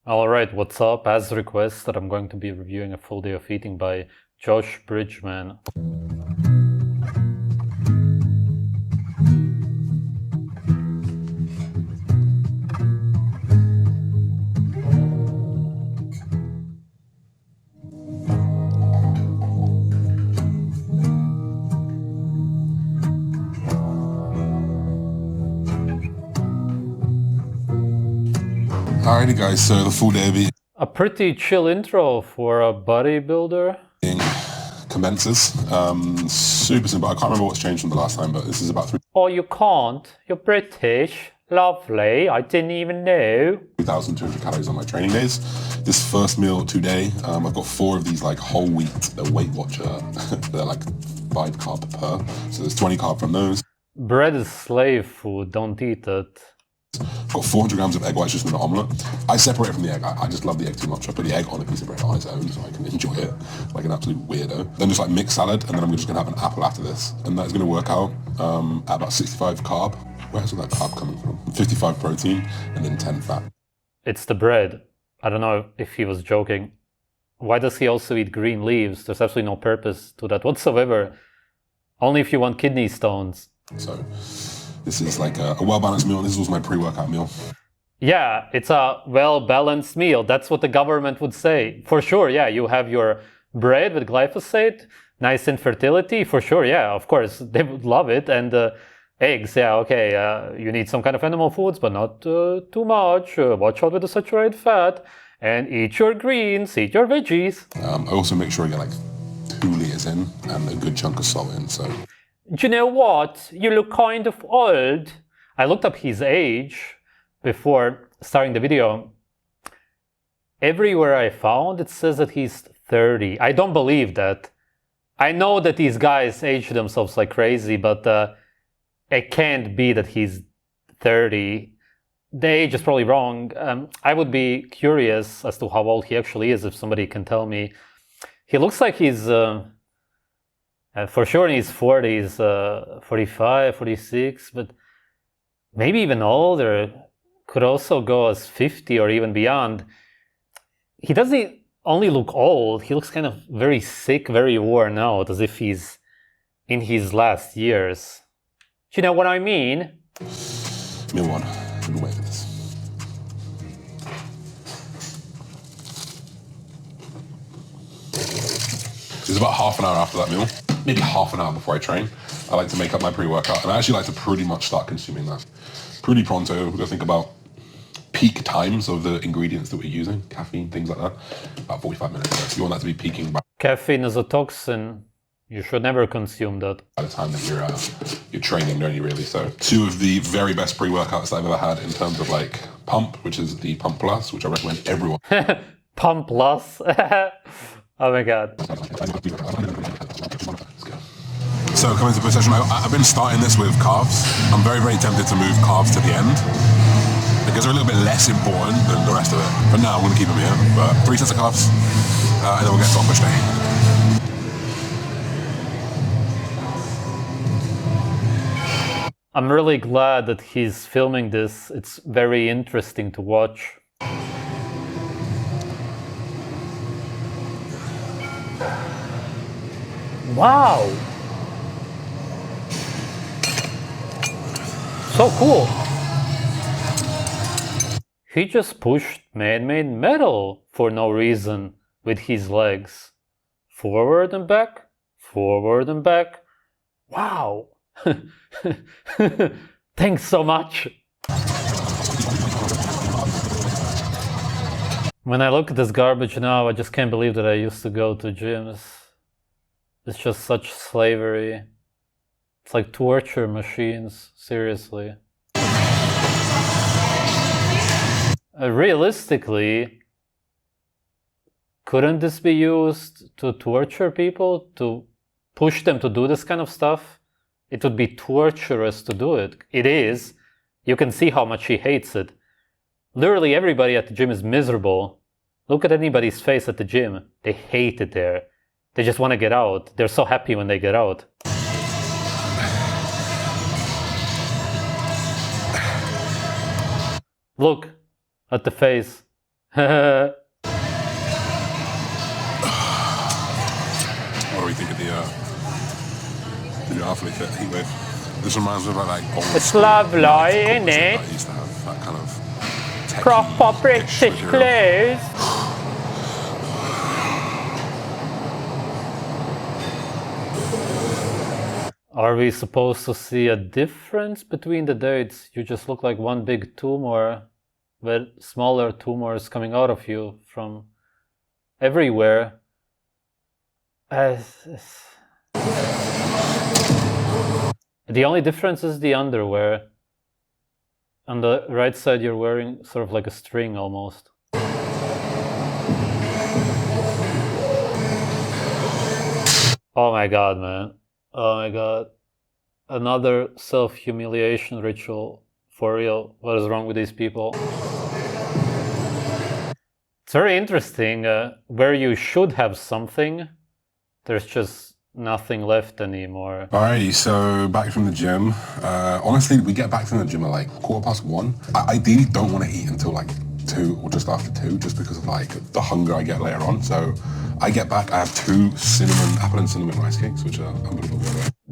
Alright, what's up? As requested, I'm going to be reviewing A Full Day of Eating by Josh Bridgman. Alrighty guys, so the full day of eating A pretty chill intro for a bodybuilder. commences. Super simple. I can't remember what's changed from the last time, but this is about Oh, you can't? You're British? Lovely, I didn't even know. 3,200 calories on my training days. This first meal today, I've got 4 of these like whole wheat, they're Weight Watcher. They're like 5 carb per, so there's 20 carb from those. Bread is slave food, don't eat it. I've got 400 grams of egg whites just in an omelette. I separate it from the egg. I just love the egg too much. I put the egg on a piece of bread on its own so I can enjoy it like an absolute weirdo. Then just like mixed salad, and then I'm just gonna have an apple after this. And that's gonna work out at about 65 carb. Where's all that carb coming from? 55 protein and then 10 fat. It's the bread. I don't know if he was joking. Why does he also eat green leaves? There's absolutely no purpose to that whatsoever. Only if you want kidney stones. So this is like a well-balanced meal. This was my pre-workout meal. Yeah, it's a well-balanced meal. That's what the government would say. For sure, yeah, you have your bread with glyphosate, nice infertility, for sure, yeah, of course, they would love it. And eggs, yeah, okay, you need some kind of animal foods, but not too much. Watch out with the saturated fat. And eat your greens, eat your veggies. I also make sure I get like 2 liters in and a good chunk of salt in, so. Do you know what? You look kind of old. I looked up his age before starting the video. Everywhere I found, it says that he's 30. I don't believe that. I know that these guys age themselves like crazy, but it can't be that he's 30. The age is probably wrong. I would be curious as to how old he actually is, if somebody can tell me. He looks like he's for sure in his 40s, 45, 46, but maybe even older. Could also go as 50 or even beyond. He doesn't only look old, he looks kind of very sick, very worn out, as if he's in his last years. Do you know what I mean? Meal 1. I've been waiting for this. It's about half an hour after that meal, maybe half an hour before I train. I like to make up my pre-workout, and I actually like to pretty much start consuming that pretty pronto. We're gonna think about peak times of the ingredients that we're using, caffeine, things like that, about 45 minutes. So you want that to be peaking by Caffeine is a toxin. You should never consume that. the time that you're training, don't you really? So 2 of the very best pre-workouts I've ever had in terms of like Pump, which is the Pump Plus, which I recommend everyone. Pump Plus. Oh my god. Let's go. So coming to the session, I've been starting this with carbs. I'm very, very tempted to move carbs to the end because they're a little bit less important than the rest of it. But now I'm going to keep them here. But 3 sets of carbs, and then we'll get to our push day. I'm really glad that he's filming this. It's very interesting to watch. Wow! So cool! He just pushed man-made metal for no reason with his legs. Forward and back, forward and back. Wow! Thanks so much! When I look at this garbage now, I just can't believe that I used to go to gyms. It's just such slavery. It's like torture machines, seriously. Realistically, couldn't this be used to torture people? To push them to do this kind of stuff? It would be torturous to do it. It is. You can see how much he hates it. Literally everybody at the gym is miserable. Look at anybody's face at the gym. They hate it there. They just want to get out. They're so happy when they get out. Look at the face. What do we think of the new Awfully Fit heatwave? This reminds me of like old It's school lovely, night isn't corporate it? that used to have that kind of techie-ish Proper British material. clothes. Are we supposed to see a difference between the dates? You just look like one big tumor with smaller tumors coming out of you from everywhere. The only difference is the underwear. On the right side you're wearing sort of like a string almost. Oh my god, man. Oh my god. Another self-humiliation ritual. For real. What is wrong with these people? It's very interesting. Where you should have something, there's just nothing left anymore. Alrighty, so back from the gym. Honestly, we get back from the gym at like 1:15. I ideally don't want to eat until like 2 or just after 2, just because of like the hunger I get later on. So I get back, I have 2 apple and cinnamon rice cakes, which are unbelievable.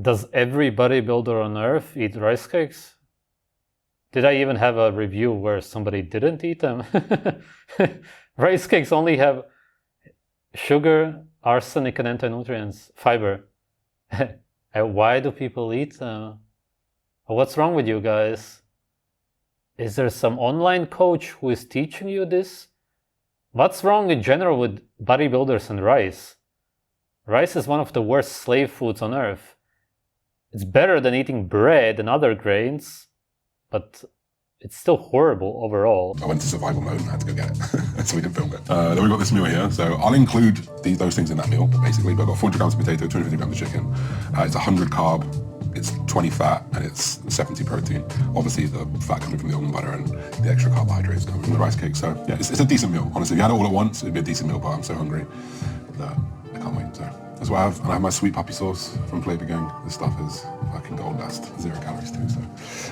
Does every bodybuilder on earth eat rice cakes? Did I even have a review where somebody didn't eat them? Rice cakes only have sugar, arsenic, and anti-nutrients, fiber. Why do people eat them? What's wrong with you guys? Is there some online coach who is teaching you this? What's wrong in general with bodybuilders and rice? Rice is one of the worst slave foods on earth. It's better than eating bread and other grains, but it's still horrible overall. I went to survival mode and had to go get it, so we can film it. Then we've got this meal here, so I'll include those things in that meal, basically. But I've got 400 grams of potato, 250 grams of chicken. It's 100 carb, it's 20 fat, and it's 70 protein. Obviously, the fat coming from the almond butter and the extra carbohydrates coming from the rice cake. So yeah, it's a decent meal. Honestly, if you had it all at once, it'd be a decent meal, but I'm so hungry that I can't wait. So that's what I have. And I have my sweet puppy sauce from Flavor Gang. This stuff is fucking gold dust. 0 calories too, so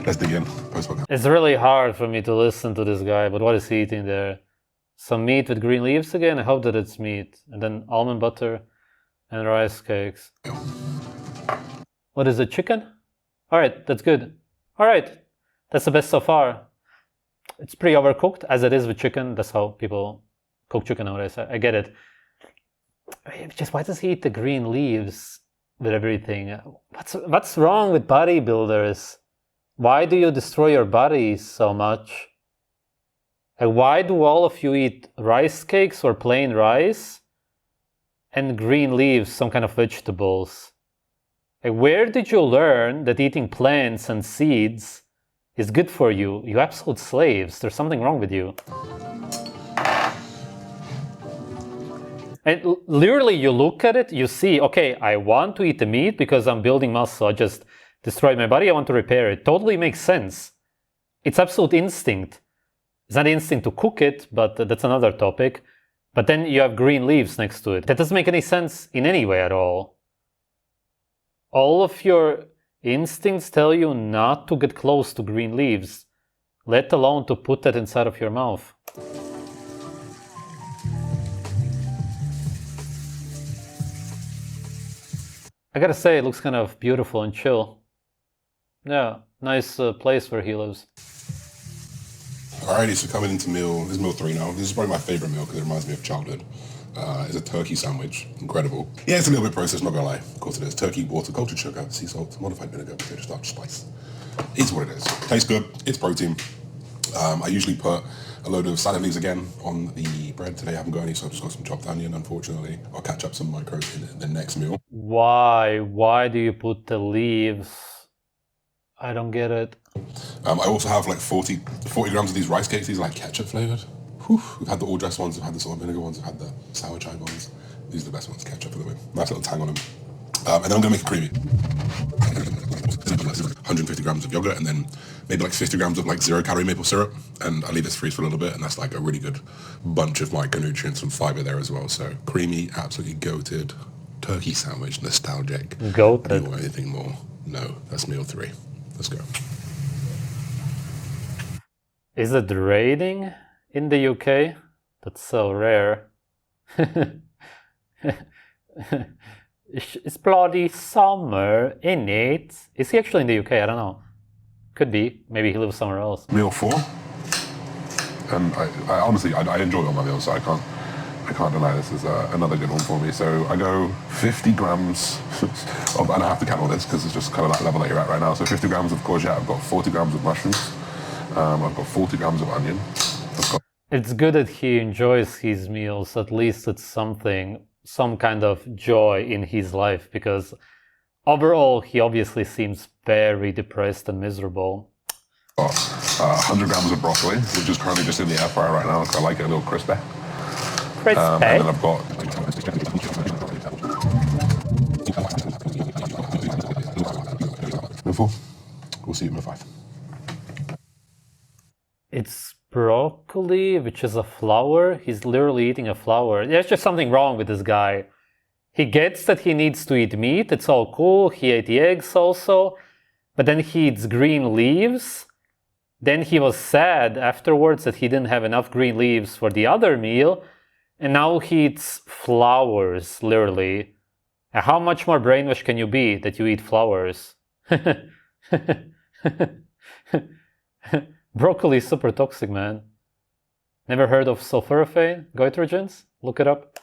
let's dig in. Post-workout. It's really hard for me to listen to this guy, but what is he eating there? Some meat with green leaves again? I hope that it's meat. And then almond butter and rice cakes. What is it, chicken? Alright, that's good. Alright, that's the best so far. It's pretty overcooked, as it is with chicken. That's how people cook chicken nowadays. I get it. Just why does he eat the green leaves with everything? What's wrong with bodybuilders? Why do you destroy your bodies so much? And why do all of you eat rice cakes or plain rice and green leaves, some kind of vegetables? And where did you learn that eating plants and seeds is good for you? You absolute slaves. There's something wrong with you. And literally you look at it, you see, okay, I want to eat the meat because I'm building muscle. I just destroyed my body, I want to repair it. Totally makes sense. It's absolute instinct. It's not instinct to cook it, but that's another topic. But then you have green leaves next to it. That doesn't make any sense in any way at all. All of your instincts tell you not to get close to green leaves, let alone to put that inside of your mouth. I gotta say, it looks kind of beautiful and chill. Yeah, nice place where he lives. Alrighty, so coming into this is meal 3 now. This is probably my favorite meal because it reminds me of childhood. It's a turkey sandwich, incredible. Yeah, it's a little bit processed, not gonna lie. Of course it is. Turkey, water, cultured sugar, sea salt, modified vinegar, potato starch, spice. It's what it is. Tastes good, it's protein. I usually put a load of salad leaves again on the bread. Today I haven't got any, so I've just got some chopped onion, unfortunately. I'll catch up some micros in the next meal. Why? Why do you put the leaves? I don't get it. I also have like 40 grams of these rice cakes. These are like ketchup flavored. Whew. We've had the all dressed ones, we've had the salt and vinegar ones, we've had the sour chive ones. These are the best ones, ketchup for the win. Nice little tang on them. And then I'm gonna make it creamy. 150 grams of yogurt and then maybe like 50 grams of like 0 calorie maple syrup. And I leave this freeze for a little bit and that's like a really good bunch of micronutrients and fiber there as well. So creamy, absolutely goated turkey sandwich, nostalgic. Goated. Do you want anything more? No, that's meal 3. Let's go. Is it raining in the UK? That's so rare. It's bloody summer, innit? Is he actually in the UK? I don't know. Could be. Maybe he lives somewhere else. Meal 4. And I honestly, I enjoy all my meals, so I can't deny this is another good one for me. So I go 50 grams of, and I have to count all this because it's just kind of that level that you're at right now. So 50 grams of courgette, I've got 40 grams of mushrooms, I've got 40 grams of onion. It's good that he enjoys his meals. At least it's something, some kind of joy in his life, because overall he obviously seems very depressed and miserable. 100 grams of broccoli, which is currently just in the air fryer right now, because I like it a little crispy. Crispy? And then I've got... Meal 4. We'll see you in meal 5. It's broccoli, which is a flower. He's literally eating a flower. There's just something wrong with this guy. He gets that he needs to eat meat. It's all cool. He ate the eggs also. But then he eats green leaves. Then he was sad afterwards that he didn't have enough green leaves for the other meal. And now he eats flowers, literally. And how much more brainwashed can you be that you eat flowers? Broccoli is super toxic, man. Never heard of sulforaphane goitrogens? Look it up.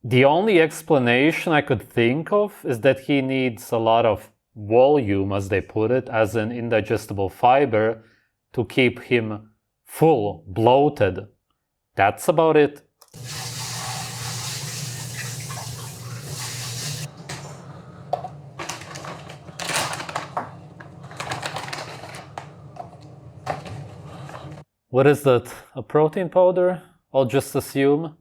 The only explanation I could think of is that he needs a lot of volume, as they put it, as an indigestible fiber to keep him full, bloated. That's about it. What is that? A protein powder? I'll just assume.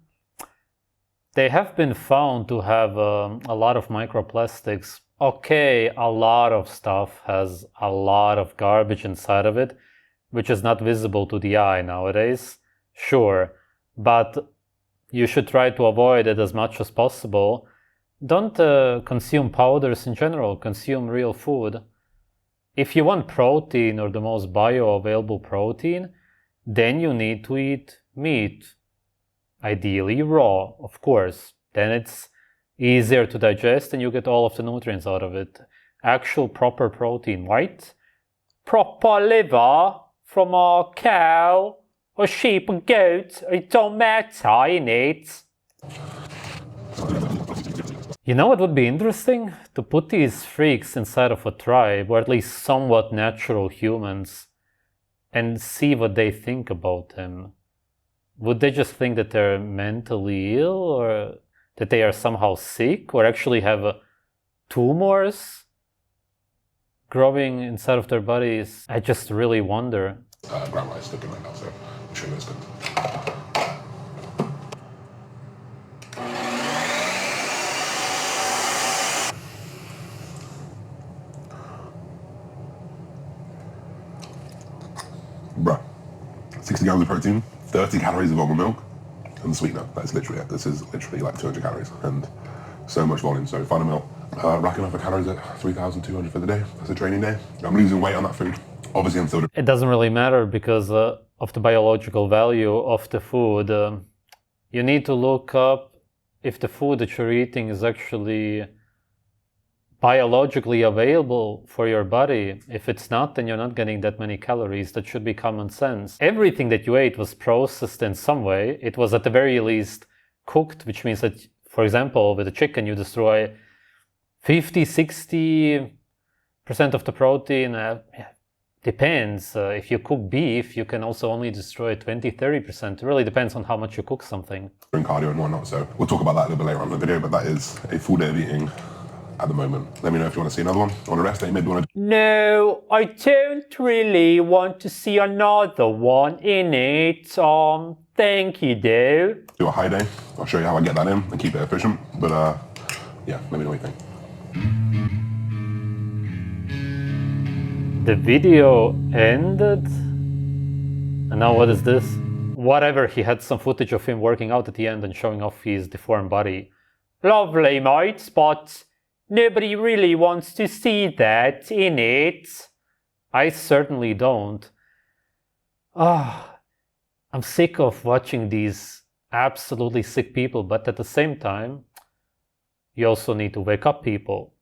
They have been found to have a lot of microplastics. Okay, a lot of stuff has a lot of garbage inside of it, which is not visible to the eye nowadays. Sure, but you should try to avoid it as much as possible. Don't consume powders in general, consume real food. If you want protein, or the most bioavailable protein, then you need to eat meat. Ideally raw, of course. Then it's easier to digest and you get all of the nutrients out of it. Actual proper protein, right? Proper liver from a cow, or sheep, or goat, it don't matter, innit? You know what would be interesting? To put these freaks inside of a tribe, or at least somewhat natural humans, and see what they think about him. Would they just think that they're mentally ill, or that they are somehow sick, or actually have tumors growing inside of their bodies? I just really wonder. Grandma is cooking right now, so I'm sure that's good. Bruh, 60 grams of protein, 30 calories of almond milk, and the sweetener. That's literally it. This is literally like 200 calories and so much volume. So final meal, racking up the calories at 3,200 for the day. That's a training day. I'm losing weight on that food. Obviously, I'm still... It doesn't really matter because of the biological value of the food. You need to look up if the food that you're eating is actually biologically available for your body. If it's not, then you're not getting that many calories. That should be common sense. Everything that you ate was processed in some way. It was at the very least cooked, which means that, for example, with a chicken, you destroy 50-60% of the protein. Depends. If you cook beef, you can also only destroy 20-30%. It really depends on how much you cook something. ...and cardio and whatnot, so we'll talk about that a little bit later on in the video, but that is a full day of eating at the moment. Let me know if you want to see another one. On the rest, maybe you want to... No, I don't really want to see another one, innit? Thank you, though. ...do a high day. I'll show you how I get that in and keep it efficient, but yeah, let me know what you think. The video ended? And now what is this? Whatever, he had some footage of him working out at the end and showing off his deformed body. Lovely, mates, but nobody really wants to see that in it. I certainly don't. I'm sick of watching these absolutely sick people, but at the same time, you also need to wake up people.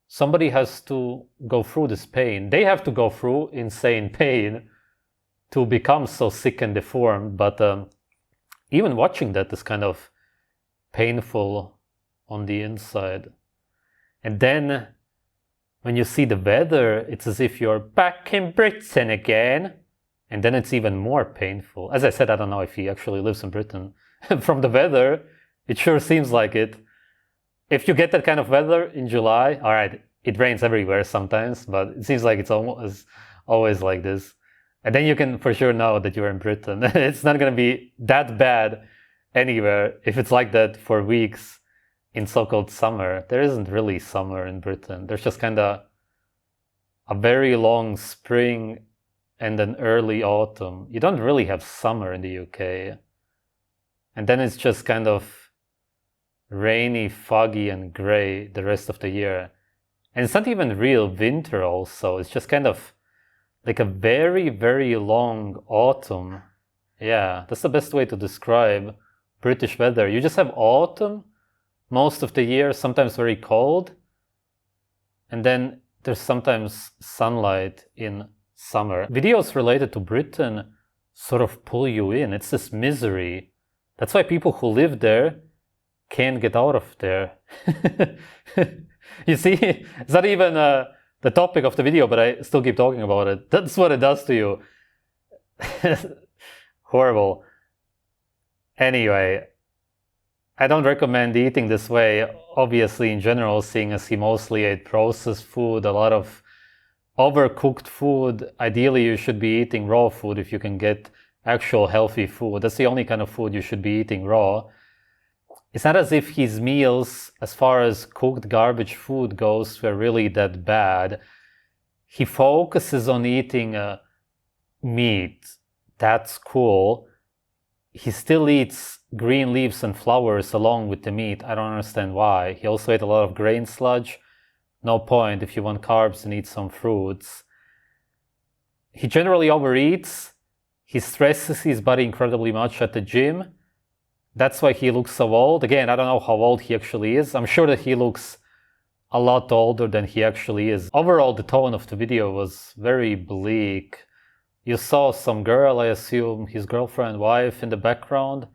Somebody has to go through this pain. They have to go through insane pain to become so sick and deformed, but even watching that is kind of painful on the inside. And then when you see the weather, it's as if you're back in Britain again. And then it's even more painful. As I said, I don't know if he actually lives in Britain. From the weather, it sure seems like it. If you get that kind of weather in July, all right, it rains everywhere sometimes, but it seems like it's always like this. And then you can for sure know that you're in Britain. It's not going to be that bad anywhere if it's like that for weeks in so-called summer. There isn't really summer in Britain. There's just kind of a very long spring and an early autumn. You don't really have summer in the UK. And then it's just kind of rainy, foggy, and gray the rest of the year. And it's not even real winter also. It's just kind of like a very, very long autumn. Yeah, that's the best way to describe British weather. You just have autumn most of the year, sometimes very cold. And then there's sometimes sunlight in summer. Videos related to Britain sort of pull you in. It's this misery. That's why people who live there can't get out of there. You see, it's not even the topic of the video, but I still keep talking about it. That's what it does to you. Horrible. Anyway, I don't recommend eating this way, obviously, in general, seeing as he mostly ate processed food, a lot of overcooked food. Ideally, you should be eating raw food if you can get actual healthy food. That's the only kind of food you should be eating raw. It's not as if his meals, as far as cooked garbage food goes, were really that bad. He focuses on eating meat. That's cool. He still eats green leaves and flowers along with the meat. I don't understand why. He also ate a lot of grain sludge. No point if you want carbs and eat some fruits. He generally overeats. He stresses his body incredibly much at the gym. That's why he looks so old. Again, I don't know how old he actually is. I'm sure that he looks a lot older than he actually is. Overall, the tone of the video was very bleak. You saw some girl, I assume his girlfriend, wife, in the background.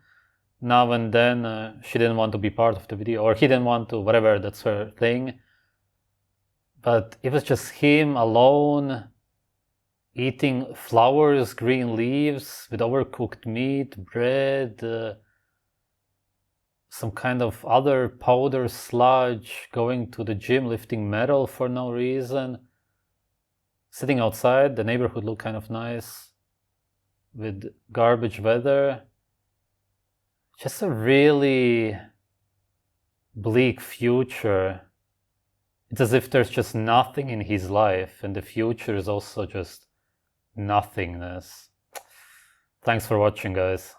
Now and then she didn't want to be part of the video, or he didn't want to, whatever, that's her thing. But it was just him alone, eating flowers, green leaves, with overcooked meat, bread, some kind of other powder sludge, going to the gym, lifting metal for no reason. Sitting outside, the neighborhood looked kind of nice, with garbage weather. Just a really bleak future. It's as if there's just nothing in his life, and the future is also just nothingness. Thanks for watching, guys.